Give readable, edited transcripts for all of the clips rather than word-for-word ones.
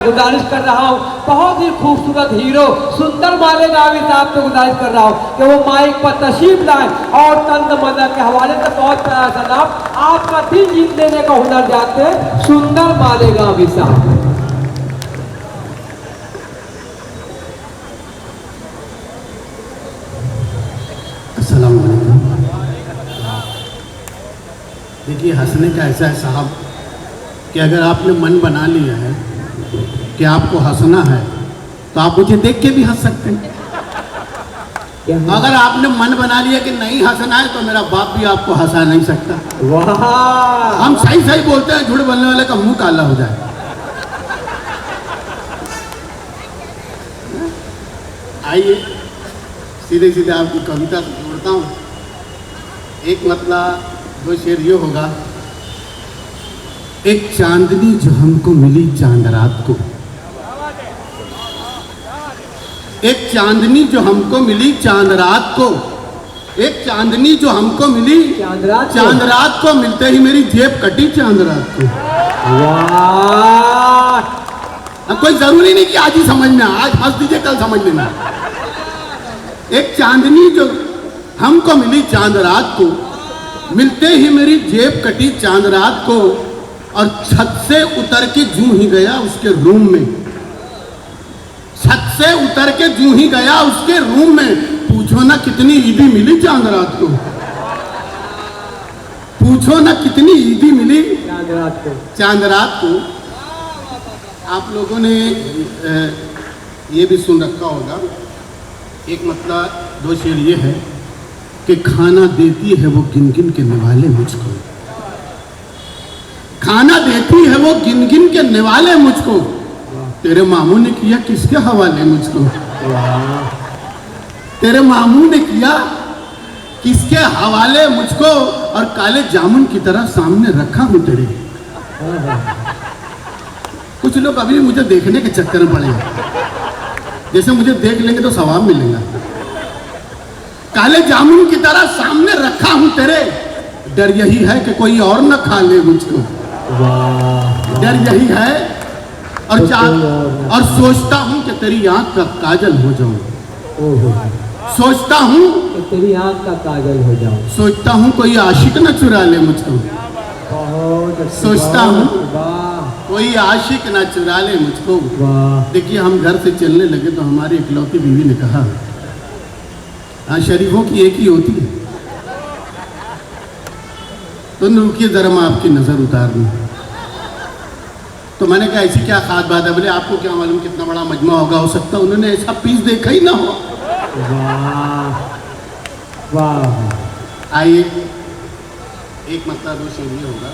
गुजारिश कर रहा हूँ, बहुत ही खूबसूरत हीरो सुंदर मालेगावी साहब से गुजारिश कर रहा हूँ कि वो माइक पर तशरीफ लाए और तंद मदर के हवाले से बहुत प्यारा सा नाम आपका दिल जीत लेने का हुनर जानते हैं सुंदर मालेगावी साहब। अस्सलाम वालेकुम। देखिए, हंसने का ऐसा है साहब कि अगर आपने मन बना लिया है कि आपको हंसना है तो आप मुझे देख के भी हंस सकते हैं। अगर आपने मन बना लिया कि नहीं हंसना है तो मेरा बाप भी आपको हंसा नहीं सकता। वाह, हम सही सही बोलते हैं, झूठ बोलने वाले का मुंह काला हो जाए। आइए सीधे सीधे आपकी कविता से जोड़ता हूँ। एक मतलब दो शेर ये होगा। एक चांदनी जो हमको मिली चांद रात को, एक चांदनी जो हमको मिली चांद रात को, एक चांदनी जो हमको मिली चांद रात को, मिलते ही मेरी जेब कटी चांद रात को। वाह, अब कोई जरूरी नहीं कि आज ही समझ में, आज हंस दीजिए कल समझ लेना। एक चांदनी जो हमको मिली चांद रात को, मिलते ही मेरी जेब कटी चांद रात को, और छत से उतर के जूं ही गया उसके रूम में, छत से उतर के जूं ही गया उसके रूम में, पूछो ना कितनी ईदी मिली चांद रात को, पूछो ना कितनी ईदी मिली चांद रात को। आप लोगों ने ये भी सुन रखा होगा। एक मतलब दो शेर ये है कि खाना देती है वो गिन गिन के निवाले मुझको, खाना देती है वो गिन गिन के निवाले मुझको, तेरे मामू ने किया किसके हवाले मुझको, तेरे मामू ने किया किसके हवाले मुझको, और काले जामुन की तरह सामने रखा हूं तेरे। कुछ लोग अभी मुझे देखने के चक्कर में पड़े हैं, जैसे मुझे देख लेंगे तो सवाब मिलेगा। काले जामुन की तरह सामने रखा हूं तेरे, डर यही है कि कोई और न खा ले मुझको, डर यही है। और सोचता हूं कि तेरी आंख का काजल हो जाऊं, सोचता हूं कि तेरी आंख का काजल हो जाऊं, सोचता हूं कोई आशिक न चुरा ले मुझको, सोचता हूं कोई आशिक न चुरा ले मुझको। देखिए, हम घर से चलने लगे तो हमारी इकलौती बीवी ने कहा, हाँ शरीफों की एक ही होती है, तो रुकिए जरा मैं आपकी नजर उतार दूं। तो मैंने कहा ऐसी क्या खास बात है? बोले आपको क्या मालूम कितना बड़ा मजमा होगा, हो सकता उन्होंने ऐसा पीस देखा ही ना हो। वाह वाह। आइए, एक मतलब दो शेर ये होगा।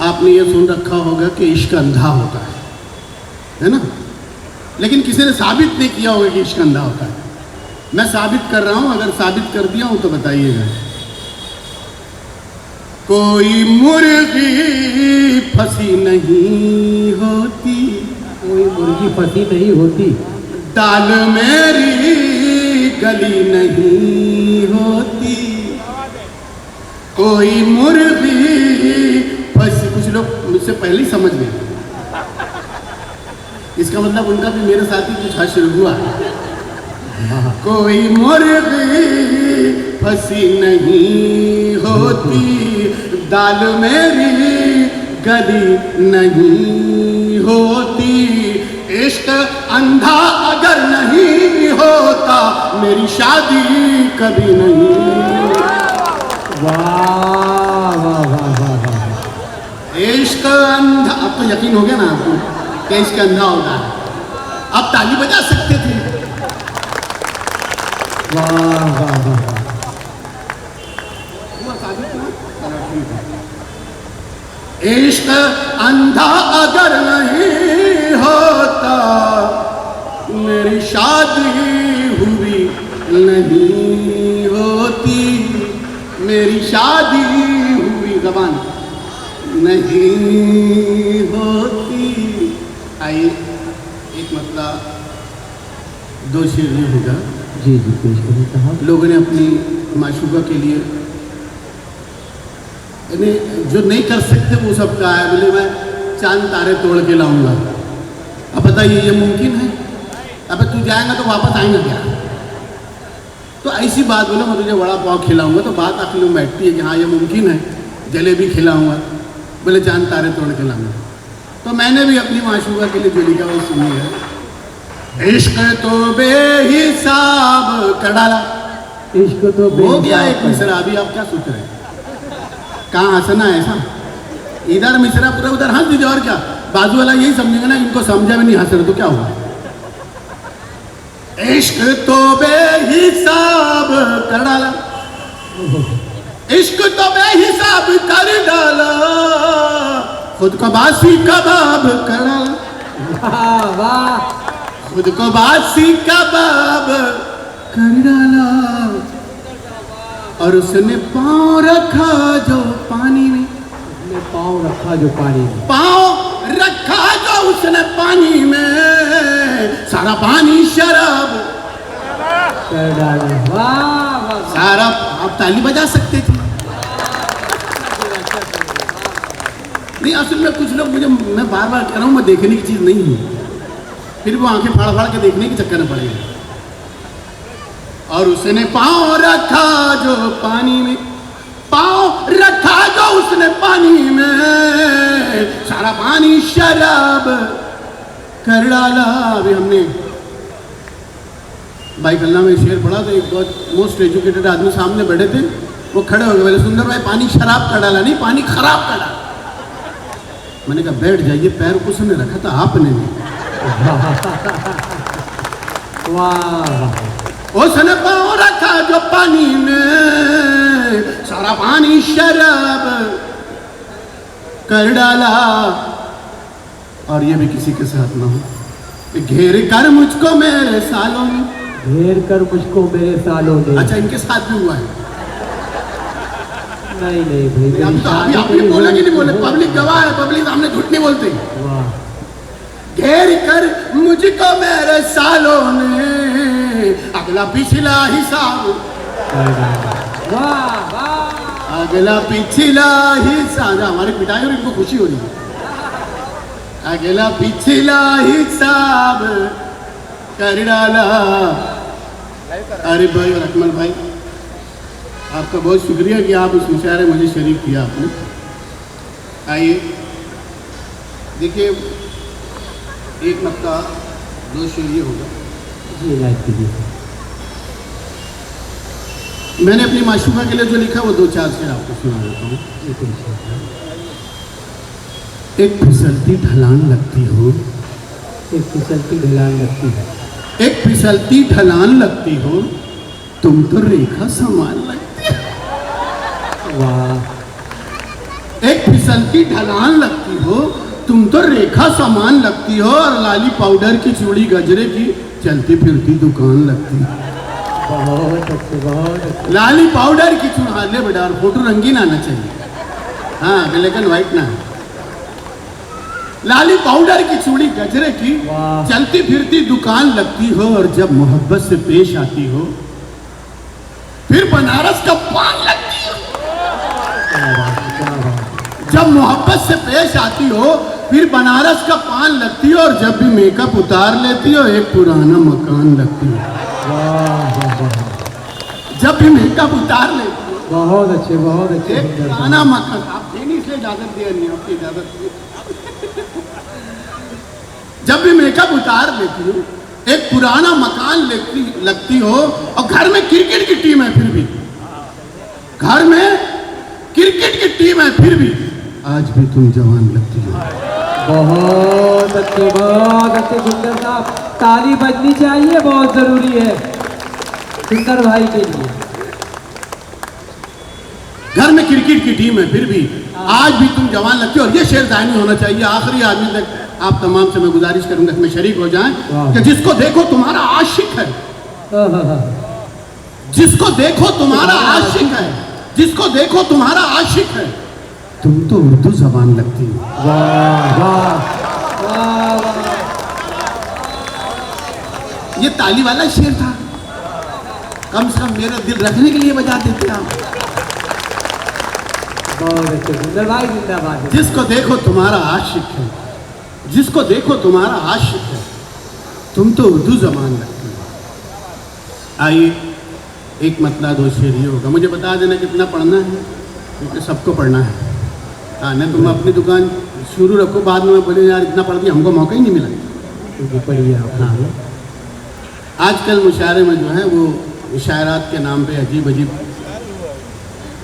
आपने ये सुन रखा होगा कि इश्क अंधा होता है ना, लेकिन किसी ने साबित नहीं किया होगा कि इश्क अंधा होता है। मैं साबित कर रहा हूं, अगर साबित कर दिया हूं तो बताइएगा। कोई मुर्गी फंसी नहीं होती, कोई मुर्गी फंसी नहीं होती, दाल मेरी गली नहीं होती, कोई मुर्गी फंसी। कुछ लोग मुझसे पहले ही समझ गए, इसका मतलब उनका भी मेरे साथ ही कुछ हश्र हुआ। कोई मुर्गी फंसी नहीं होती, दाल मेरी गली नहीं होती, इश्क अंधा अगर नहीं होता मेरी शादी कभी नहीं। वाह वाह वाह वाह। इश्क अंधा, अब तो यकीन हो गया ना आपको कि इश्क अंधा होगा। आप ताली बजा सकते थे। वाह वाह वाह। इश्क अंधा अगर नहीं होता मेरी शादी हुई नहीं होती, मेरी शादी हुई जबान नहीं होती। आइए, एक मतलब दो शेर ये होगा। जी जी, पेश करें साहब। लोगों ने अपनी माशूका के लिए, जो नहीं कर सकते वो सब कहा है। बोले मैं चांद तारे तोड़ के लाऊंगा। अब बताइए ये मुमकिन है? अबे तू जाएगा तो वापस आएंगे क्या? तो ऐसी बात बोले मैं तुझे वड़ा पाव खिलाऊंगा तो बात अकल में बैठती है कि हाँ ये मुमकिन है। जलेबी खिलाऊंगा, बोले चांद तारे तोड़ के लाऊंगा। तो मैंने भी अपनी माशूका के लिए जो लिखा वो सुनी है। इश्क तो बेहिसाब कर डाला, इश्क तो हो गया एक मिसरा। अभी आप क्या सोच रहे हैं? कहाँ हंसना है ऐसा? इधर मिसरा पूरा, उधर हंस दीजिए और क्या। बाजू वाला यही समझेगा ना, इनको समझा भी नहीं हंस रहे तो क्या हुआ। इश्क तो बेहिसाब कर डाला, इश्क तो बेहिसाब कर डाला, खुद को बासी कबाब कर डाला। वाह वाह, खुद को बासी कबाब कर डाला। और उसने पाँव रखा जो पानी में, उसने पाँव रखा जो पानी में, पाँव रखा जो उसने पानी में, सारा पानी शराब कर डाला। वाह वाह, सारा। आप ताली बजा सकते थे। नहीं असल में कुछ लोग मुझे, मैं बार बार कह रहा हूँ, मैं देखने की चीज नहीं हूँ, फिर वो आंखें फाड़ फाड़ के देखने के चक्कर में पड़ेगा। और उसने पाँव रखा जो पानी में, पाँव रखा जो उसने पानी में, सारा पानी शराब कर डाला। अभी हमने भाई कल्ला में शेर पढ़ा तो एक बहुत मोस्ट एजुकेटेड आदमी सामने बैठे थे, वो खड़े हो गए, बोले सुंदर भाई पानी शराब कर डाला नहीं, पानी खराब कर डाला। मैंने कहा बैठ जाइए, पैर उसने रखा था आपने नहीं। वाह, उसने पाँव रखा जो पानी में, सारा पानी शराब कर डाला। और ये भी किसी के साथ ना हो। घेर कर मुझको मेरे सालों ने, घेर कर मुझको मेरे सालों ने। अच्छा इनके साथ भी हुआ है? नहीं नहीं भाई, अभी तो अभी आपने बोला कि नहीं बोले? पब्लिक गवाह है, पब्लिक सामने झूठ नहीं बोलते। वाह, घेर कर मुझको मेरे सालों ने, अगला पिछला हिसाब। वाह वाह, अगला पिछला हिसाब। हमारी पिटाई और इनको खुशी हो रही है। अगला पिछला हिसाब कर डाला। अरे भाई और अकमल भाई, आपका बहुत शुक्रिया कि आप इस मुशायरे मुझे शरीक किया आपने। आइए देखिए, एक नक्ता दो शेर ये होगा। जी लाइक कीजिए। मैंने अपनी माशूका के लिए जो लिखा वो दो चार शेर आपको सुना देता हूँ। एक फिसलती ढलान लगती हो, एक फिसलती ढलान लगती है, एक फिसलती ढलान लगती हो, तुम तो रेखा समान लगती हो। वाह, एक फिसलती ढलान लगती हो, तुम तो रेखा समान लगती हो, और लाली पाउडर की चूड़ी गजरे की चलती फिरती दुकान लगती है। बहुत अच्छे, बहुत अच्छे। लाली पाउडर की चूड़ी, हाँ ले बेटा, और फोटो रंगीन आना चाहिए, हाँ ब्लैक एंड व्हाइट ना। लाली पाउडर की चूड़ी गजरे की वाह। चलती फिरती दुकान लगती हो, और जब मोहब्बत से पेश आती हो फिर बनारस का पान लगती हो। क्या बात, क्या बात। जब मोहब्बत से पेश आती हो फिर बनारस का पान लगती हो, और जब भी मेकअप उतार लेती हो एक पुराना मकान लगती हो। वाह वाह वाह, जब भी मेकअप उतार लेती हो बहुत अच्छे, बहुत अच्छे। एक पुराना मकान। आप देनी इसलिए इजाजत दे नहीं, आपकी इजाजत नहीं। जब भी मेकअप उतार लेती हो एक पुराना मकान लगती हो, और घर में क्रिकेट की टीम है फिर भी, घर में क्रिकेट की टीम है फिर भी आज भी तुम जवान लगती हो। बहुत अच्छे, बहुत अच्छे सुंदर साहब, ताली बजनी चाहिए, बहुत जरूरी है सुंदर भाई के लिए। घर में क्रिकेट की टीम है फिर भी आज भी तुम जवान लगती हो। और ये शेर दायनी होना चाहिए, आखिरी आदमी तक आप तमाम से मैं गुजारिश करूंगा कि मैं शरीक हो जाएं कि जिसको देखो तुम्हारा आशिक है, जिसको देखो तुम्हारा आशिक है, जिसको देखो तुम्हारा आशिक है, तुम तो उर्दू जबान लगती हो। वाह वाह वाह, ये ताली वाला शेर था, कम से कम मेरा दिल रखने के लिए बजा देते आप। बहुत अच्छे सुंदर भाई, जिंदाबाद। जिसको देखो तुम्हारा आशिक है, जिसको देखो तुम्हारा आशिक है, तुम तो उर्दू जबान रखती हो। आइए एक मतला दो शेर ही होगा, मुझे बता देना कितना पढ़ना है, क्योंकि सबको पढ़ना है। हाँ, नहीं तुम अपनी दुकान शुरू रखो, बाद में मैं बोले यार इतना पढ़ दिया, हमको मौका ही नहीं मिला। पढ़िए आप। हाँ, आजकल मुशायरे में जो है वो शायरात के नाम पे अजीब अजीब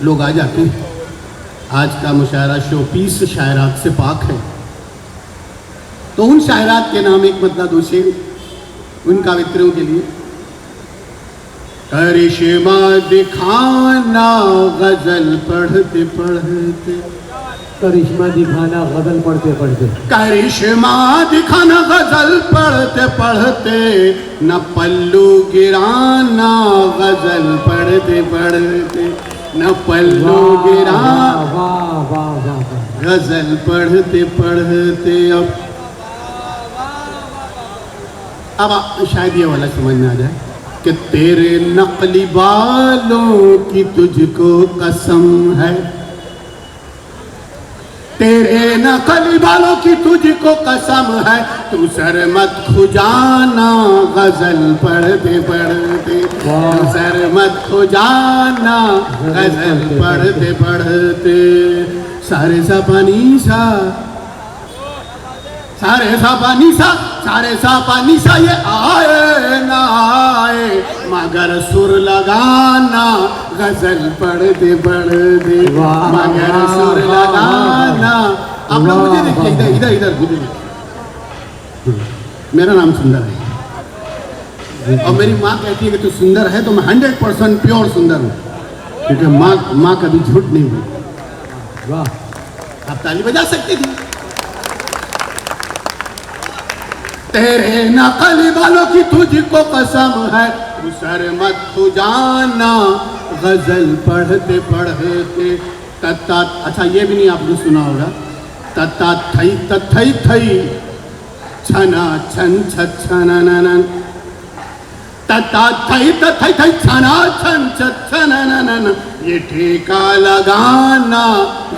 लोग आ जाते हैं। आज का मुशायरा शोपीस शायरात से पाक है, तो उन शायरात के नाम एक मतलब दो शेर उन कावित्रियों के लिए। करिश्मा दिखाना गजल पढ़ते पढ़ते, करिश्मा दिखाना गजल पढ़ते पढ़ते, करिश्मा दिखाना गजल पढ़ते पढ़ते, न पल्लू गिराना गजल पढ़ते पढ़ते, न पल्लू गिराना वाह वाह वाह वाह। गजल पढ़ते पढ़ते। अब शायद ये वाला समझ में आ जाए कि तेरे नकली बालों की तुझको कसम है, तेरे नकली बालों की तुझको कसम है, तू सर मत खुजाना गजल पढ़ते पढ़ते, तू सर मत खुजाना गजल पढ़ते पढ़ते। सारे सा पानी सा, सारे सा पानी सा, सारे सा पानी सा, ये आए ना आए मगर सुर लगाना गजल पढ़ते पढ़ते, मगर सुर लगाना। आप लोग मुझे देखिए, इधर इधर इधर मुझे देखिए। मेरा नाम सुंदर है और मेरी माँ कहती है कि तू सुंदर है, तो मैं 100% प्योर सुंदर हूँ, क्योंकि माँ कभी झूठ नहीं बोली। वाह, आप ताली बजा सकती थी। तेरे नकली बालों की तुझको कसम है, तू सर मत खुजाना गजल पढ़ते पढ़ते। तत्ता, अच्छा ये भी नहीं आपने सुना होगा, तत्ता थई तथई थई छना छन छन, तत्ता थई तथई थई छना छन छन, ये ठेका लगाना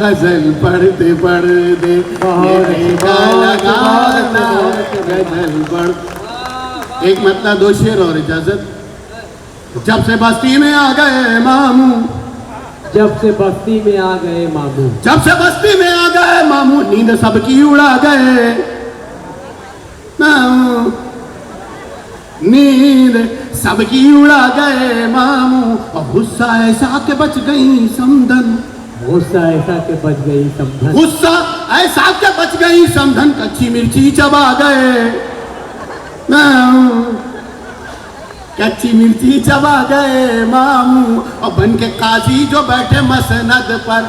गजल पढ़ते पढ़ते, ये ठेका लगाना गजल पढ़। एक मतलब दो शेर और इजाजत। जब से बस्ती में आ गए मामू, जब से बस्ती में आ गए मामू, जब से बस्ती में आ गए मामू, नींद सबकी उड़ा गए मामू, नींद सबकी उड़ा गए मामू, और गुस्सा ऐसा के बच गई समधन, गुस्सा ऐसा के बच गई समधन, गुस्सा ऐसा के बच गई समधन, कच्ची मिर्ची चबा गए मामू, कच्ची मिर्ची चबा गए मामू, और बन के काजी जो बैठे मसनद पर,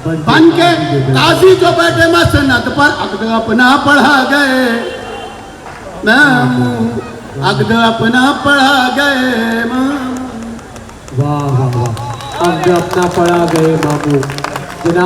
बन के काजी जो बैठे मसनद पर, अक़्द अपना पढ़ा गए मामू, अक़्द अपना पढ़ा गए मामू। वाह वाह वाह, अक़्द अपना पढ़ा गए मामू।